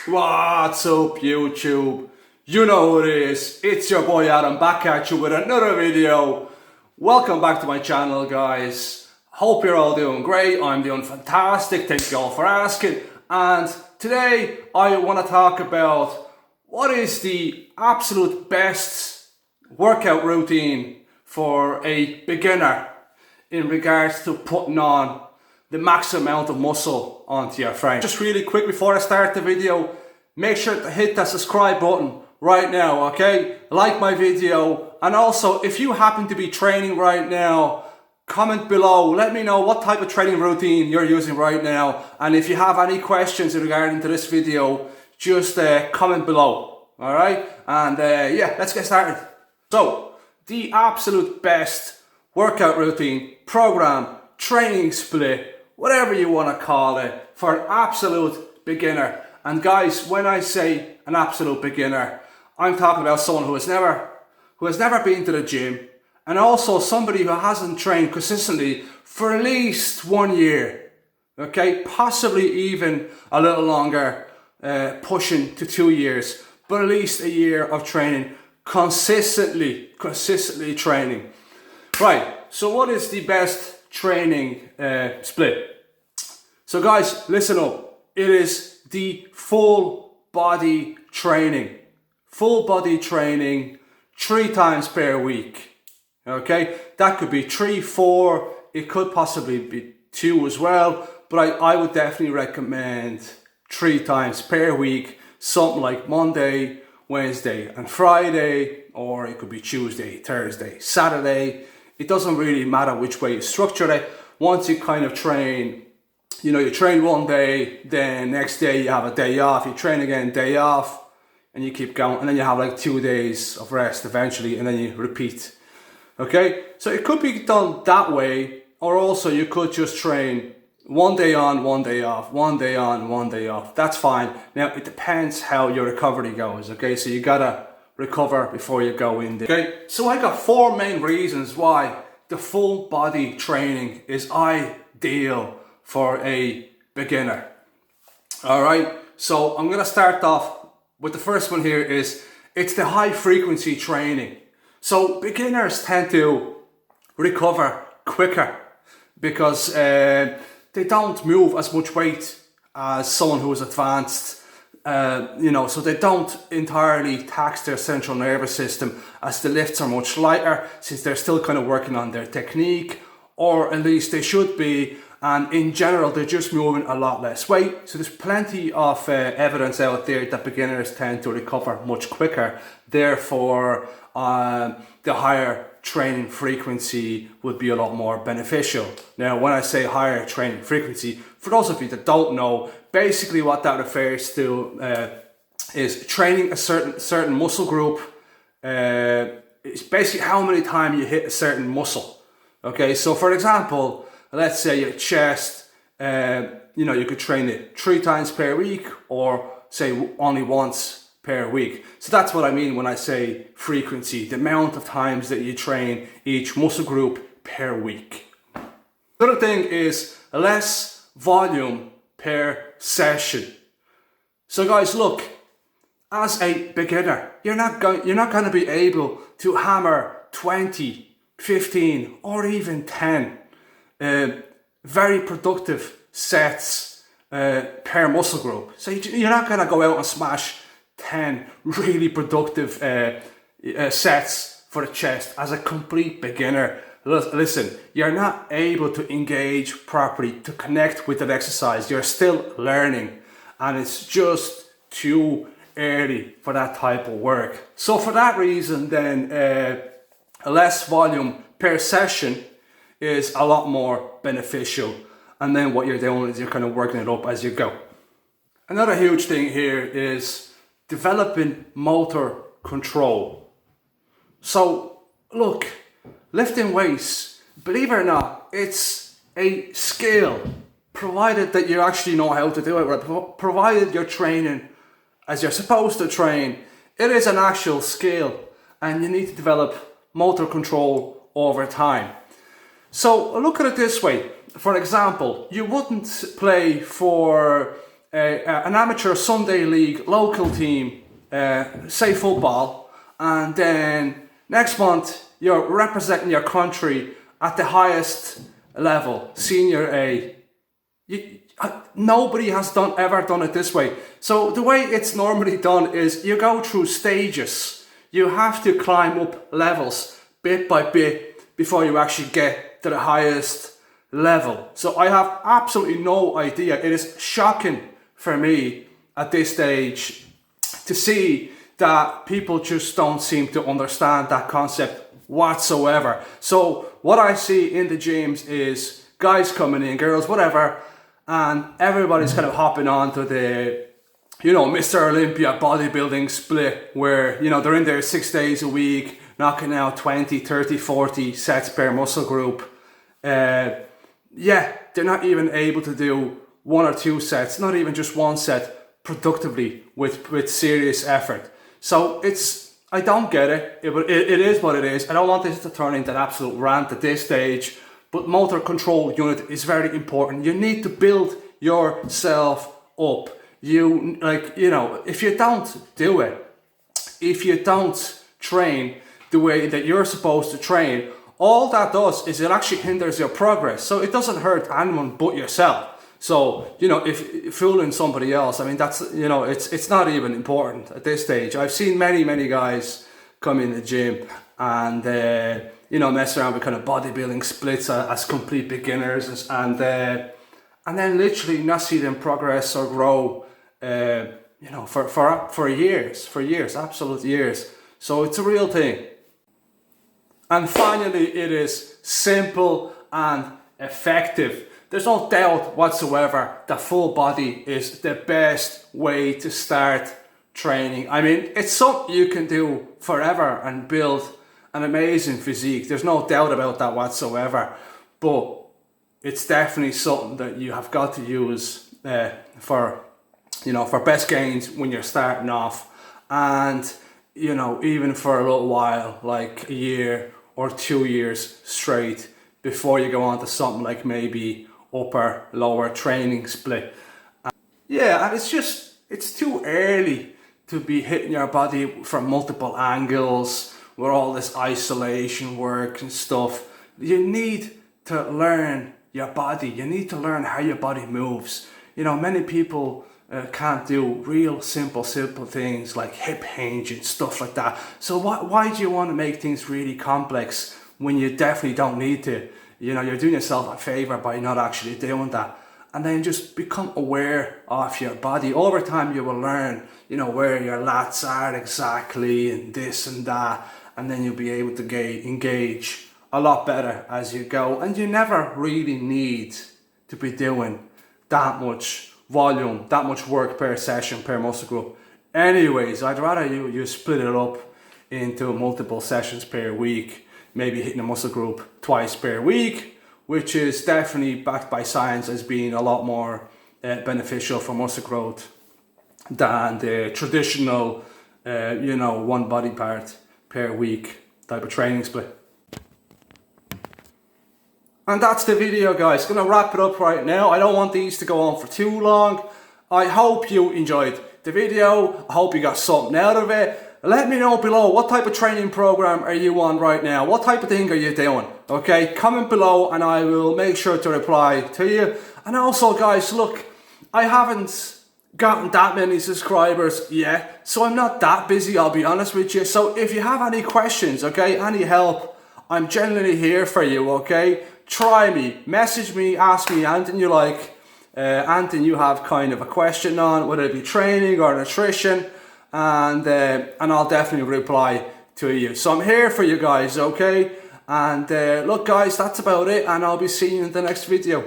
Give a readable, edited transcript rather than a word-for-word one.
What's up, YouTube? You know who it is. It's your boy Adam back at you with another video. Welcome back to my channel, guys. Hope you're all doing great. I'm doing fantastic. Thank you all for asking. And today I want to talk about what is the absolute best workout routine for a beginner in regards to putting on the max amount of muscle onto your frame. Just really quick before I start the video, make sure to hit that subscribe button right now, okay? Like my video, and also if you happen to be training right now, comment below, let me know what type of training routine you're using right now, and if you have any questions regarding to this video, just comment below, alright? And yeah, let's get started. So, the absolute best workout routine, program, training split, whatever you want to call it, for an absolute beginner. And guys, when I say an absolute beginner, I'm talking about someone who has never been to the gym, and also somebody who hasn't trained consistently for at least 1 year, okay, possibly even a little longer, pushing to 2 years, but at least a year of training, consistently training. Right, so what is the best training split? So guys, listen up. It is the full body training. Full body training 3 times per week. Okay, that could be 3, 4, it could possibly be 2 as well, but I would definitely recommend 3 times per week, something like Monday, Wednesday and Friday, or it could be Tuesday, Thursday, Saturday. It doesn't really matter which way you structure it. Once you kind of train, you know, you train one day, then next day you have a day off, you train again, day off, and you keep going, and then you have like 2 days of rest eventually, and then you repeat. Okay, so it could be done that way, or also you could just train 1 day on, 1 day off, 1 day on, 1 day off. That's fine. Now it depends how your recovery goes. Okay, so you gotta recover before you go in there. Okay, so I got 4 main reasons why the full body training is ideal for a beginner. All right, so I'm gonna start off with the first one here. It's the high frequency training. So beginners tend to recover quicker because they don't move as much weight as someone who is advanced. You know, so they don't entirely tax their central nervous system, as the lifts are much lighter since they're still kind of working on their technique, or at least they should be, and in general they're just moving a lot less weight. So there's plenty of evidence out there that beginners tend to recover much quicker. Therefore, the higher training frequency would be a lot more beneficial. Now, when I say higher training frequency, for those of you that don't know, basically what that refers to is training a certain muscle group. It's basically how many times you hit a certain muscle. Okay, so for example, let's say your chest, you know, you could train it 3 times per week, or say only once per week. So that's what I mean when I say frequency, the amount of times that you train each muscle group per week. The other thing is less volume per session. So guys, look, as a beginner, you're not going to be able to hammer 20, 15, or even 10 very productive sets per muscle group. So you're not going to go out and smash 10 really productive sets for the chest as a complete beginner. Listen, you're not able to engage properly, to connect with that exercise. You're still learning, and it's just too early for that type of work. So for that reason, then less volume per session is a lot more beneficial, and then what you're doing is you're kind of working it up as you go. Another huge thing here is developing motor control. So look, lifting weights, believe it or not, it's a skill, provided that you actually know how to do it, right? Provided you're training as you're supposed to train, it is an actual skill, and you need to develop motor control over time. So look at it this way. For example, you wouldn't play for an amateur Sunday league local team, say football, and then next month you're representing your country at the highest level, senior A. Nobody has ever done it this way. So the way it's normally done is you go through stages. You have to climb up levels bit by bit before you actually get to the highest level. So I have absolutely no idea. It is shocking for me at this stage to see that people just don't seem to understand that concept whatsoever. So what I see in the gyms is guys coming in, girls, whatever, and everybody's kind of hopping onto the, Mr. Olympia bodybuilding split where, they're in there 6 days a week, knocking out 20, 30, 40 sets per muscle group. They're not even able to do 1 or 2 sets, not even just 1 set productively with serious effort. So I don't get it. It is what it is. I don't want this to turn into an absolute rant at this stage, but motor control unit is very important. You need to build yourself up. If you don't do it, if you don't train the way that you're supposed to train, all that does is it actually hinders your progress. So it doesn't hurt anyone but yourself. So, if fooling somebody else, I mean, that's, it's not even important at this stage. I've seen many guys come in the gym and, mess around with kind of bodybuilding splits as complete beginners and then literally not see them progress or grow, for years, absolute years. So it's a real thing. And finally, it is simple and effective. There's no doubt whatsoever that full body is the best way to start training. I mean, it's something you can do forever and build an amazing physique. There's no doubt about that whatsoever. But it's definitely something that you have got to use for best gains when you're starting off. And, even for a little while, like a year or 2 years straight before you go on to something like maybe upper lower training split. And it's too early to be hitting your body from multiple angles with all this isolation work and stuff. You need to learn your body. You need to learn how your body moves. Many people can't do real simple things like hip hinge and stuff like that. So why do you want to make things really complex when you definitely don't need to? You're doing yourself a favor by not actually doing that. And then just become aware of your body. Over time you will learn, where your lats are exactly and this and that. And then you'll be able to engage a lot better as you go. And you never really need to be doing that much volume, that much work per session, per muscle group. Anyways, I'd rather you split it up into multiple sessions per week. Maybe hitting a muscle group twice per week, which is definitely backed by science as being a lot more beneficial for muscle growth than the traditional, 1 body part per week type of training split. And that's the video, guys. Gonna wrap it up right now. I don't want these to go on for too long. I hope you enjoyed the video. I hope you got something out of it. Let me know below, what type of training program are you on right now? What type of thing are you doing? Okay, comment below and I will make sure to reply to you. And also, guys, look, I haven't gotten that many subscribers yet, so I'm not that busy, I'll be honest with you. So if you have any questions, okay, any help, I'm genuinely here for you, okay? Try me, message me, ask me anything you like, anything you have kind of a question on, whether it be training or nutrition. And I'll definitely reply to you. So I'm here for you guys, okay? And look, guys, that's about it, and I'll be seeing you in the next video.